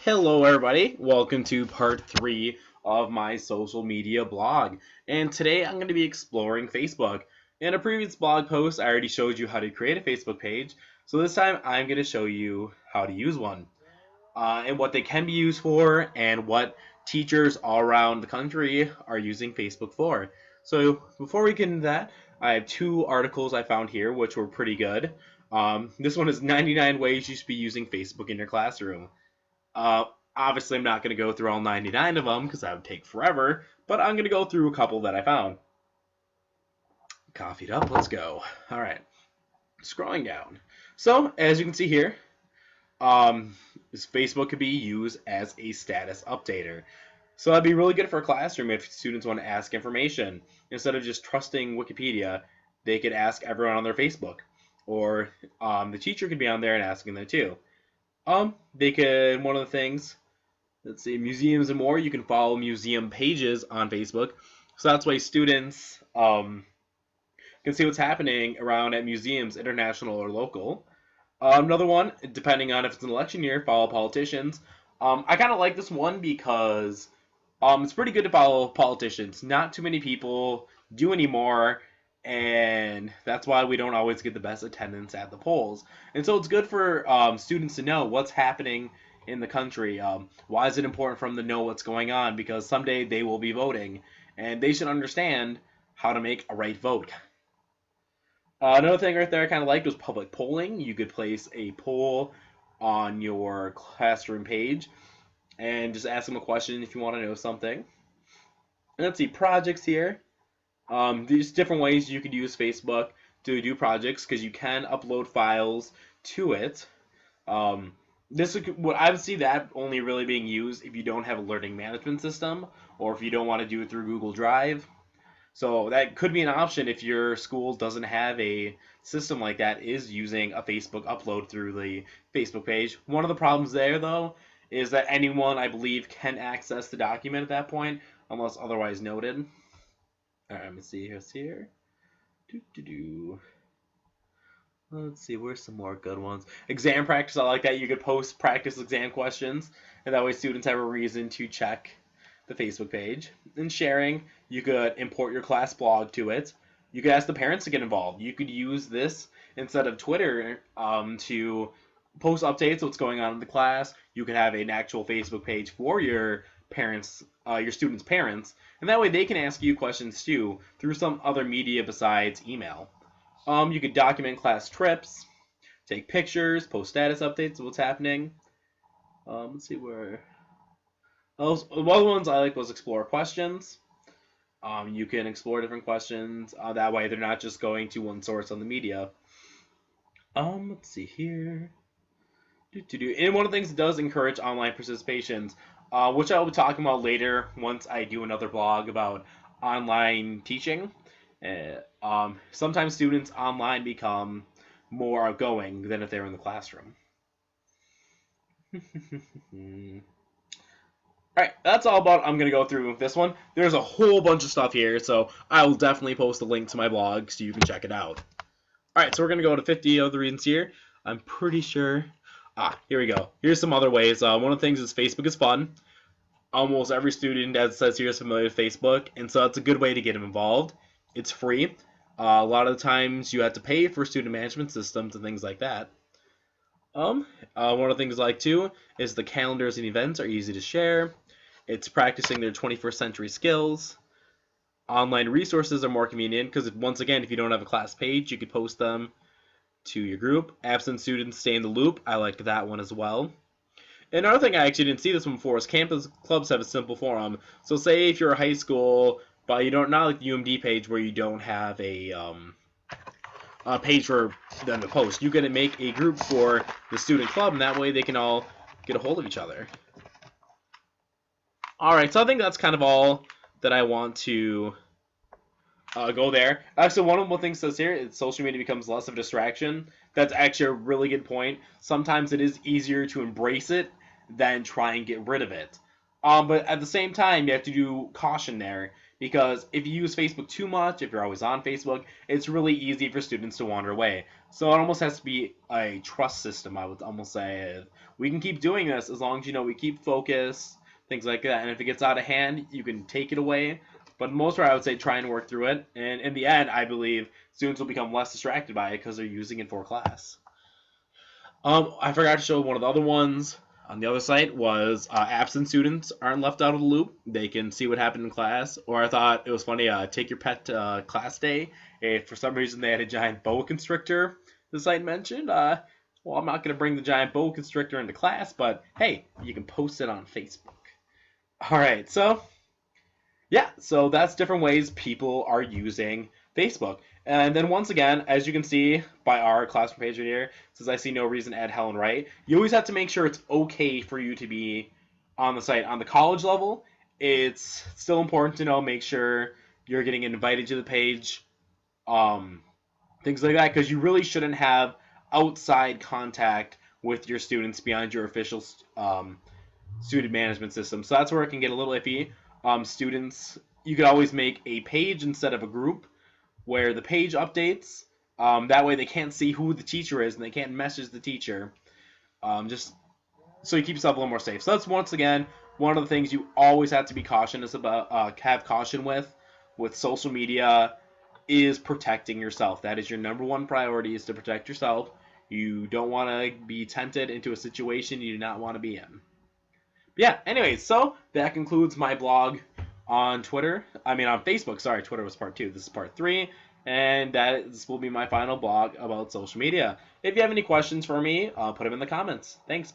Hello everybody, welcome to part 3 of my social media blog. And today I'm going to be exploring Facebook. In a previous blog post, I already showed you how to create a Facebook page. So this time I'm going to show you how to use one. And what they can be used for, and what teachers all around the country are using Facebook for. So before we get into that, I have 2 articles I found here which were pretty good. This one is 99 ways you should be using Facebook in your classroom. Uh, Obviously, I'm not going to go through all 99 of them because that would take forever, but I'm going to go through a couple that I found. Coffeeed up, let's go. All right, scrolling down. So, as you can see here, Facebook could be used as a status updater. So that'd be really good for a classroom if students want to ask information. Instead of just trusting Wikipedia, they could ask everyone on their Facebook. Or the teacher could be on there and asking them too. They could, one of the things, let's see, museums and more, you can follow museum pages on Facebook. So that's why students can see what's happening around at museums, international or local. Another one, depending on if it's an election year, follow politicians. I kind of like this one because it's pretty good to follow politicians. Not too many people do anymore, and that's why we don't always get the best attendance at the polls. And so it's good for students to know what's happening in the country. Why is it important for them to know what's going on? Because someday they will be voting, and they should understand how to make a right vote. Another thing right there I kind of liked was public polling. You could place a poll on your classroom page and just ask them a question if you want to know something. And let's see, projects here. There's different ways you could use Facebook to do projects because you can upload files to it. What I would see that only really being used if you don't have a learning management system or if you don't want to do it through Google Drive. So that could be an option if your school doesn't have a system like that, is using a Facebook upload through the Facebook page. One of the problems there, though, is that anyone, I believe, can access the document at that point, unless otherwise noted. All right, let me see here. Let's see, where's some more good ones? Exam practice, I like that. You could post practice exam questions, and that way students have a reason to check the Facebook page. And sharing, you could import your class blog to it. You could ask the parents to get involved. You could use this instead of Twitter to post updates what's going on in the class. You could have an actual Facebook page for your parents, your students' parents, and that way they can ask you questions too through some other media besides email. You could document class trips, take pictures, post status updates of what's happening. Let's see where. One of the ones I like was explore questions. You can explore different questions. That way they're not just going to one source on the media. Let's see here. And one of the things it does encourage online participations, which I will be talking about later once I do another blog about online teaching. Sometimes students online become more outgoing than if they're in the classroom. Alright, that's all about I'm going to go through this one. There's a whole bunch of stuff here, so I will definitely post a link to my blog so you can check it out. Alright, so we're going to go to 50 of the reasons here. I'm pretty sure. Here we go. Here's some other ways. One of the things is Facebook is fun. Almost every student, as it says here, is familiar with Facebook, and so that's a good way to get them involved. It's free. A lot of the times you have to pay for student management systems and things like that. One of the things I like too is the calendars and events are easy to share. It's practicing their 21st century skills. Online resources are more convenient because, once again, if you don't have a class page, you could post them to your group. Absent students stay in the loop. I like that one as well. Another thing I actually didn't see this one before is campus clubs have a simple forum. So say if you're a high school, but you don't, not like the UMD page where you don't have a page for them to post. You can make a group for the student club, and that way they can all get a hold of each other. Alright, so I think that's kind of all that I want to go there. Actually, one of the things it says here is social media becomes less of a distraction. That's actually a really good point. Sometimes it is easier to embrace it than try and get rid of it. But at the same time, you have to do caution there, because if you use Facebook too much, if you're always on Facebook, it's really easy for students to wander away. So it almost has to be a trust system, I would almost say. We can keep doing this as long as we keep focus, things like that. And if it gets out of hand, you can take it away. But most part, I would say try and work through it. And in the end, I believe students will become less distracted by it because they're using it for class. I forgot to show one of the other ones on the other site was absent students aren't left out of the loop. They can see what happened in class. Or I thought it was funny, take your pet to class day. If for some reason they had a giant boa constrictor, the site mentioned, well, I'm not going to bring the giant boa constrictor into class, but hey, you can post it on Facebook. All right, so yeah, so that's different ways people are using Facebook. And then once again, as you can see by our classroom page right here, it says I see no reason to add Helen Wright. You always have to make sure it's okay for you to be on the site. On the college level, it's still important to make sure you're getting invited to the page, things like that, because you really shouldn't have outside contact with your students beyond your official student management system. So that's where it can get a little iffy. Students, you could always make a page instead of a group where the page updates. That way they can't see who the teacher is and they can't message the teacher. Just so you keep yourself a little more safe. So that's once again one of the things you always have to be cautious about, have caution with social media, is protecting yourself. That is your number one priority, is to protect yourself. You don't want to be tempted into a situation you do not want to be in. Yeah, anyways, so that concludes my blog on Facebook. Sorry, Twitter was part 2. This is part 3. And this will be my final blog about social media. If you have any questions for me, put them in the comments. Thanks.